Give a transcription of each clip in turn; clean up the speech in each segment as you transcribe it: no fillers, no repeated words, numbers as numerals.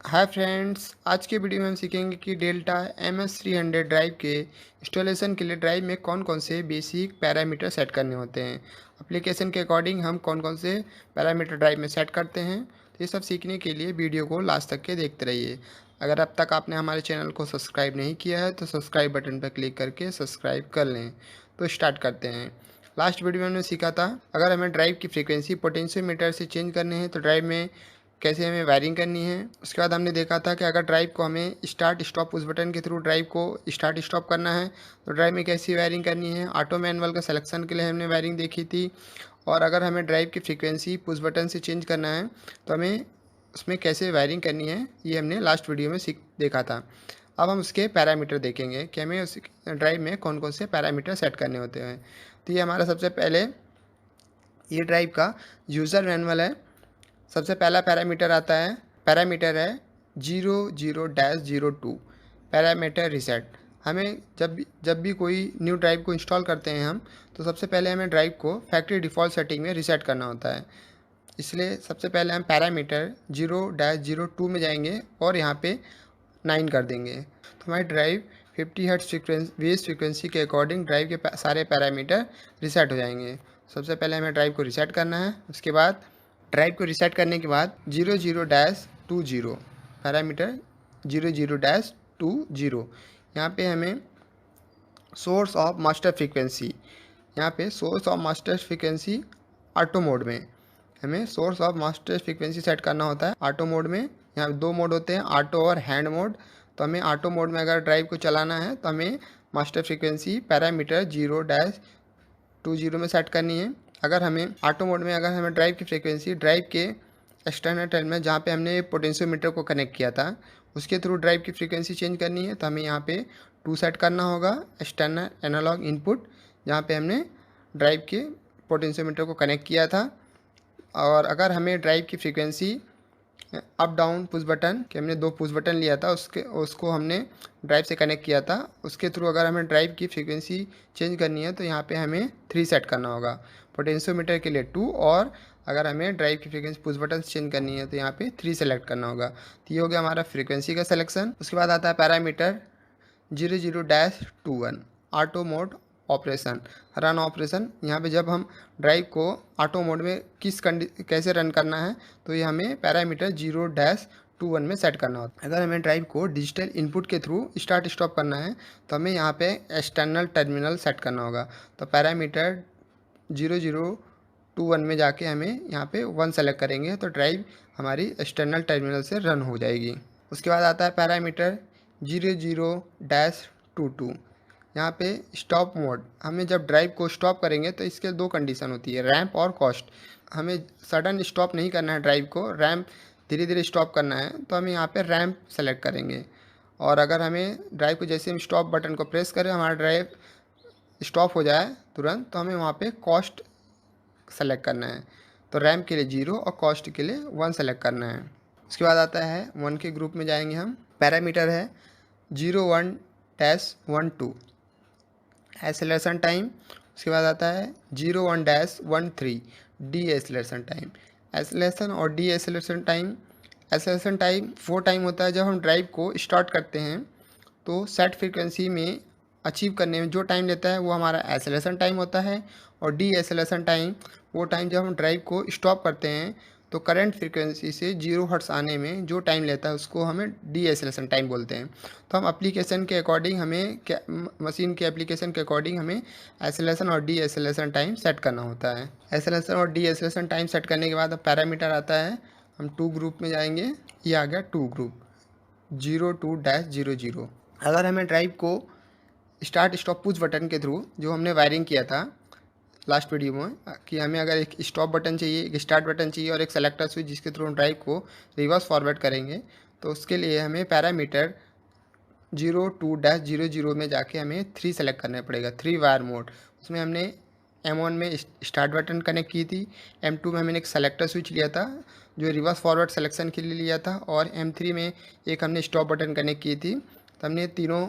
Hi friends, आज के video में हम सीखेंगे कि डेल्टा MS300 ड्राइव के इंस्टॉलेशन के लिए ड्राइव में कौन कौन से बेसिक पैरामीटर सेट करने होते हैं। एप्लीकेशन के अकॉर्डिंग हम कौन कौन से पैरामीटर ड्राइव में सेट करते हैं। तो ये सब सीखने के लिए वीडियो को लास्ट तक के देखते रहिए। अगर अब तक आपने हमारे चैनल को सब्सक्राइब नहीं किया है तो सब्सक्राइब बटन पर क्लिक करके सब्सक्राइब कर लें। तो स्टार्ट करते हैं। लास्ट वीडियो में हमने सीखा था, अगर हमें ड्राइव की फ्रीक्वेंसी पोटेंशियोमीटर से चेंज करनी है तो ड्राइव में कैसे हमें वायरिंग करनी है। उसके बाद हमने देखा था कि अगर ड्राइव को हमें स्टार्ट स्टॉप उस बटन के थ्रू ड्राइव को स्टार्ट स्टॉप करना है तो ड्राइव में कैसी वायरिंग करनी है। ऑटो मैनुअल का सिलेक्शन के लिए हमने वायरिंग देखी थी। और अगर हमें ड्राइव की फ्रीक्वेंसी पुश बटन से चेंज करना है तो हमें उसमें कैसे वायरिंग करनी है, ये हमने लास्ट वीडियो में देखा था। अब हम उसके पैरामीटर देखेंगे कि हमें उस ड्राइव में कौन कौन से पैरामीटर सेट करने होते हैं। तो ये हमारा सबसे पहले ये ड्राइव का यूज़र मैनुअल है। सबसे पहला पैरामीटर है 00-02 पैरामीटर रीसेट। हमें जब भी कोई न्यू ड्राइव को इंस्टॉल करते हैं हम, तो सबसे पहले हमें ड्राइव को फैक्ट्री डिफ़ॉल्ट सेटिंग में रीसेट करना होता है। इसलिए सबसे पहले हम पैरामीटर 0-02 में जाएंगे और यहाँ पे 9 कर देंगे तो हमारी ड्राइव 50 हर्ट्ज बेस फ्रिक्वेंसी के अकॉर्डिंग ड्राइव के सारे पैरामीटर रीसेट हो जाएंगे। सबसे पहले हमें ड्राइव को रीसेट करना है। उसके बाद ड्राइव को रीसेट करने के बाद 00-20 पैरामीटर 00-20 यहाँ पे हमें सोर्स ऑफ मास्टर फ्रीक्वेंसी, यहाँ पे source of master frequency auto mode में हमें source of master frequency set करना होता है। ऑटो मोड में यहाँ दो मोड होते हैं, ऑटो और हैंड मोड। तो हमें ऑटो मोड में अगर ड्राइव को चलाना है तो हमें मास्टर फ्रीक्वेंसी पैरामीटर 0-20 में सेट करनी है। अगर हमें ऑटो मोड में अगर हमें ड्राइव की फ्रीक्वेंसी ड्राइव के एक्सटर्नल टर्मिनल जहाँ पे हमने पोटेंशियोमीटर को कनेक्ट किया था उसके थ्रू ड्राइव की फ्रीक्वेंसी चेंज करनी है तो हमें यहाँ पे 2 सेट करना होगा। एक्सटर्नल एनालॉग इनपुट जहाँ पे हमने ड्राइव के पोटेंशियोमीटर को कनेक्ट किया था। और अगर हमें ड्राइव की frequency up down push button कि हमने 2 पुश बटन लिया था उसको हमने ड्राइव से कनेक्ट किया था, उसके थ्रू अगर हमें ड्राइव की फ्रीक्वेंसी चेंज करनी है तो यहाँ पे हमें 3 सेट करना होगा। पोटेंशियोमीटर के लिए 2 और अगर हमें ड्राइव की फ्रीक्वेंसी पुश बटन से चेंज करनी है तो यहाँ पे 3 सेलेक्ट करना होगा। तो ये हो गया हमारा फ्रीक्वेंसी का सिलेक्शन। उसके बाद आता है parameter 00-21 auto mode operation run operation. यहाँ पे जब हम ड्राइव को ऑटो मोड में कैसे रन करना है तो ये हमें पैरामीटर 0-21 में सेट करना होता है। अगर हमें ड्राइव को डिजिटल इनपुट के थ्रू स्टार्ट स्टॉप करना है तो हमें यहाँ पे एक्सटर्नल टर्मिनल सेट करना होगा। तो पैरामीटर 00-21 में जाके हमें यहाँ पे 1 सेलेक्ट करेंगे तो ड्राइव हमारी एक्सटर्नल टर्मिनल से रन हो जाएगी। उसके बाद आता है पैरामीटर 00-22 यहाँ पे स्टॉप मोड। हमें जब ड्राइव को स्टॉप करेंगे तो इसके 2 कंडीशन होती है, रैंप और कॉस्ट। हमें सडन स्टॉप नहीं करना है ड्राइव को, रैंप धीरे धीरे स्टॉप करना है तो हमें यहाँ पे रैंप सेलेक्ट करेंगे। और अगर हमें ड्राइव को जैसे हम स्टॉप बटन को प्रेस करें हमारा ड्राइव स्टॉप हो जाए तुरंत तो हमें वहाँ पे कॉस्ट सेलेक्ट करना है। तो रैंप के लिए 0 और कॉस्ट के लिए 1 सेलेक्ट करना है। उसके बाद आता है 1 के ग्रुप में जाएंगे हम। पैरामीटर है 01-12 एक्सेलरेशन टाइम। उसके बाद आता है 01-13 डी एक्सेलरेशन टाइम। एक्सेलरेशन और D acceleration time, acceleration time 4 time होता है जब हम ड्राइव को स्टार्ट करते हैं तो सेट फ्रीक्वेंसी में अचीव करने में जो टाइम लेता है वो हमारा एक्सेलरेशन टाइम होता है। और डी एक्सेलरेशन टाइम वो टाइम जब हम ड्राइव को स्टॉप करते हैं तो करंट फ्रीक्वेंसी से 0 हर्ट्ज आने में जो टाइम लेता है उसको हमें डी एक्सेलरेशन टाइम बोलते हैं। तो हम एप्लीकेशन के अकॉर्डिंग मशीन के एप्लीकेशन के अकॉर्डिंग हमें एक्सेलरेशन और डी एक्सेलरेशन टाइम सेट करना होता है। एक्सेलरेशन और डी एक्सेलरेशन टाइम सेट करने के बाद अब पैरामीटर आता है, हम 2 ग्रुप में जाएंगे। ये आ गया 2 ग्रुप 02-00। अगर हमें ड्राइव को स्टार्ट स्टॉप पुश बटन के थ्रू जो हमने वायरिंग किया था लास्ट वीडियो में कि हमें अगर एक स्टॉप बटन चाहिए, एक स्टार्ट बटन चाहिए और एक सेलेक्टर स्विच जिसके थ्रू हम ड्राइव को रिवर्स फॉरवर्ड करेंगे तो उसके लिए हमें पैरामीटर 02-00 में जाके हमें 3 सेलेक्ट करना पड़ेगा। 3 वायर मोड, उसमें हमने M1 में स्टार्ट बटन कनेक्ट की थी, M2 में हमने एक सेलेक्टर स्विच लिया था जो रिवर्स फॉरवर्ड सिलेक्शन के लिए लिया था, और M3 में एक हमने स्टॉप बटन कनेक्ट की थी। तो हमने तीनों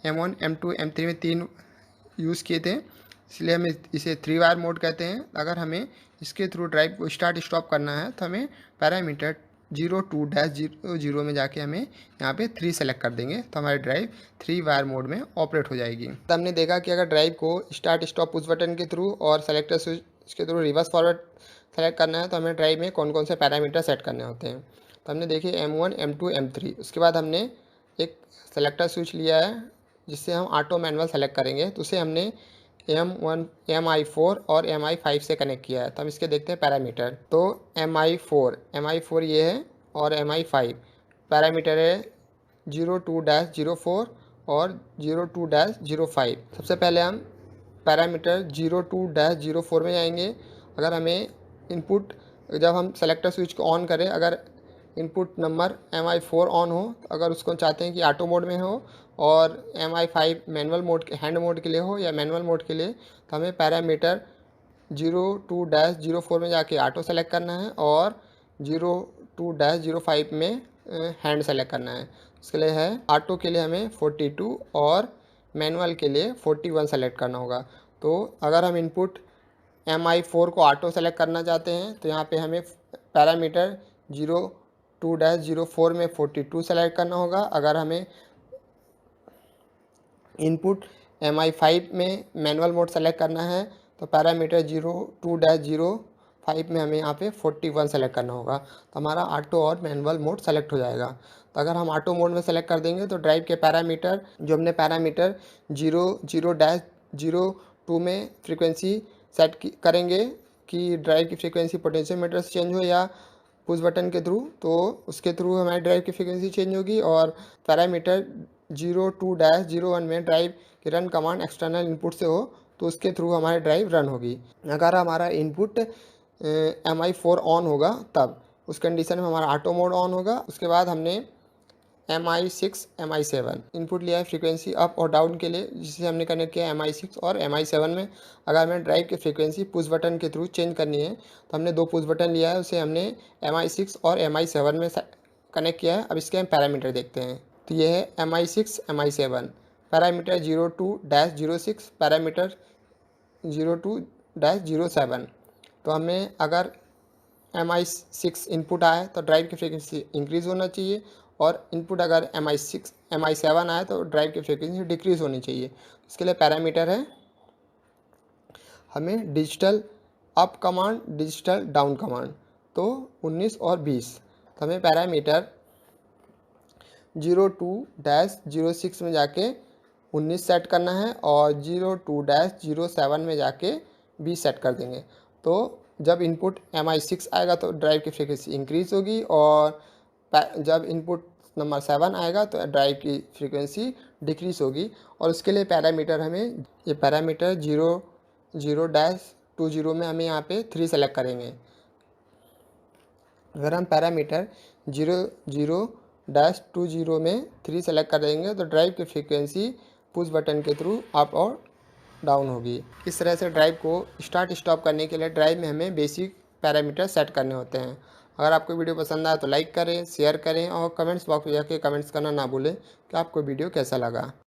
M1, M2, M3 में 3 यूज़ किए थे, इसलिए हमें इसे 3 वायर मोड कहते हैं। अगर हमें इसके थ्रू ड्राइव को स्टार्ट स्टॉप करना है तो हमें पैरामीटर 02-00 में जाके हमें यहाँ पे 3 सेलेक्ट कर देंगे तो हमारी ड्राइव 3 वायर मोड में ऑपरेट हो जाएगी। तो हमने देखा कि अगर ड्राइव को स्टार्ट स्टॉप पुश बटन के थ्रू और सेलेक्टर स्विच के थ्रू रिवर्स फॉरवर्ड सेलेक्ट करना है तो हमें ड्राइव में कौन कौन से पैरामीटर सेट करने होते हैं। तो हमने देखे M1, M2, M3। उसके बाद हमने एक सेलेक्टर स्विच लिया है जिससे हम ऑटो मैनुअल सेलेक्ट करेंगे, तो उसे हमने M1, MI4 और MI5 से कनेक्ट किया है। तो हम इसके देखते हैं पैरामीटर। तो MI4 ये है और MI5 पैरामीटर है 02-04 और 02-05। सबसे पहले हम पैरामीटर 02-04 में जाएंगे। अगर हमें इनपुट, जब हम सेलेक्टर स्विच को ऑन करें, अगर इनपुट नंबर MI4 ऑन हो, तो अगर उसको चाहते हैं कि ऑटो मोड में हो और MI5 मैनुअल मोड के हैंड मोड के लिए हो या मैनुअल मोड के लिए, तो हमें पैरामीटर 02-04 में जाके ऑटो सेलेक्ट करना है और 02-05 में हैंड सेलेक्ट करना है। इसके लिए है ऑटो के लिए हमें 42 और मैनुअल के लिए 41 सेलेक्ट करना होगा। तो अगर हम इनपुट MI4 को ऑटो सेलेक्ट करना चाहते हैं तो यहाँ पे हमें पैरामीटर 02-04 में 42 सेलेक्ट करना होगा। अगर हमें इनपुट MI5 में मैनुअल मोड सेलेक्ट करना है तो पैरामीटर 02-05 में हमें यहाँ पे 41 सेलेक्ट करना होगा। तो हमारा ऑटो और मैनुअल मोड सेलेक्ट हो जाएगा। तो अगर हम ऑटो मोड में सेलेक्ट कर देंगे तो ड्राइव के पैरामीटर जो हमने पैरामीटर 00-02 में फ्रीक्वेंसी सेट करेंगे कि ड्राइव की फ्रीक्वेंसी पोटेंशियोमीटर से चेंज हो या पुश बटन के थ्रू, तो उसके थ्रू हमारी ड्राइव की फ्रीक्वेंसी चेंज होगी। और पैरामीटर 02-01 में ड्राइव की रन कमांड एक्सटर्नल इनपुट से हो तो उसके थ्रू हमारी ड्राइव रन होगी। अगर हमारा इनपुट MI4 ऑन होगा तब उस कंडीशन में हमारा ऑटो मोड ऑन होगा। उसके बाद हमने MI6, MI7 इनपुट लिया है फ्रीक्वेंसी अप और डाउन के लिए, जिसे हमने कनेक्ट किया है MI6 और MI7 में। अगर हमें ड्राइव की फ्रीक्वेंसी पुश बटन के थ्रू चेंज करनी है तो हमने 2 पुश बटन लिया है, उसे हमने MI6 और MI7 में कनेक्ट किया है। अब इसके हम पैरामीटर देखते हैं। तो ये है MI6, MI7 पैरामीटर 02-06, पैरामीटर 02-07। तो हमें अगर MI6 इनपुट आए तो ड्राइव की फ्रीक्वेंसी इंक्रीज़ होना चाहिए और इनपुट अगर MI7 आए तो ड्राइव की फ्रीक्वेंसी डिक्रीज़ होनी चाहिए। इसके लिए पैरामीटर है हमें digital up command, digital down command, तो 19 और 20। तो हमें पैरामीटर 02-06 में जाके 19 सेट करना है और 02-07 में जाके 20 सेट कर देंगे। तो जब इनपुट MI6 आएगा तो ड्राइव की फ्रीक्वेंसी इंक्रीज़ होगी और जब इनपुट नंबर 7 आएगा तो ड्राइव की फ्रीक्वेंसी डिक्रीज़ होगी। और उसके लिए पैरामीटर हमें ये पैरामीटर 00-20 में हमें यहाँ पे 3 सेलेक्ट करेंगे। अगर हम पैरामीटर 00-20 में 3 सेलेक्ट कर देंगे तो ड्राइव की फ्रीक्वेंसी पुश बटन के थ्रू अप और डाउन होगी। इस तरह से ड्राइव को स्टार्ट स्टॉप करने के लिए ड्राइव में हमें बेसिक पैरामीटर सेट करने होते हैं। अगर आपको वीडियो पसंद आए तो लाइक करें, शेयर करें और कमेंट्स बॉक्स में जाके कमेंट्स करना ना भूलें कि आपको वीडियो कैसा लगा।